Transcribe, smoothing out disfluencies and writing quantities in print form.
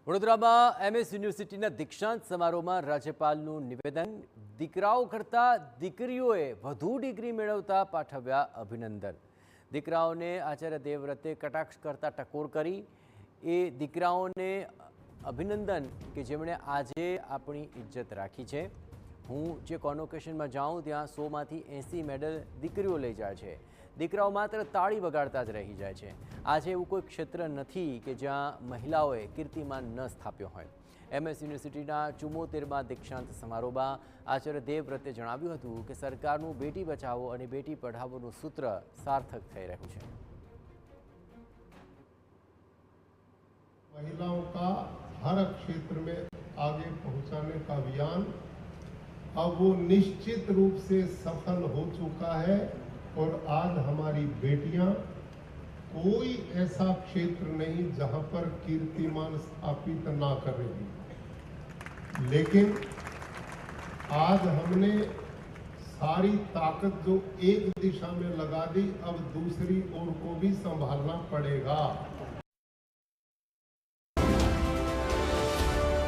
વડોદરામાં એમએસ યુનિવર્સિટીના દીક્ષાંત સમારોહમાં રાજ્યપાલનું નિવેદન, દીકરાઓ કરતાં દીકરીઓએ વધુ ડિગ્રી મેળવતા પાઠવ્યા અભિનંદન। દીકરાઓને આચાર્ય દેવવ્રતે કટાક્ષ કરતા ટકોર કરી। એ દીકરાઓને અભિનંદન કે જેમણે આજે આપણી ઇજ્જત રાખી છે। હું જે કોન્વોકેશનમાં જાઉં ત્યાં 100માંથી 80 મેડલ દીકરીઓ લઈ જાય છે। દીકરાઓ માત્ર તાળી વગાડતા જ રહી જાય છે। આજે એવું કોઈ ક્ષેત્ર નથી કે જ્યાં મહિલાઓએ કીર્તિમાન ન સ્થાપ્યો હોય। એમએસ યુનિવર્સિટીના 74મા દીક્ષાંત સમારોહમાં આચાર્ય દેવવ્રતે જણાવ્યું હતું કે સરકારનું બેટી બચાવો અને બેટી પઢાવોનું સૂત્ર સાર્થક થઈ રહ્યું છે। महिलाओं का हर क्षेत्र में आगे पहुंचाने का अभियान अब वो निश्चित रूप से सफल हो चुका है और आज हमारी बेटियां कोई ऐसा क्षेत्र नहीं जहां पर कीर्तिमान स्थापित ना कर रही, लेकिन आज हमने सारी ताकत जो एक दिशा में लगा दी, अब दूसरी ओर को भी संभालना पड़ेगा।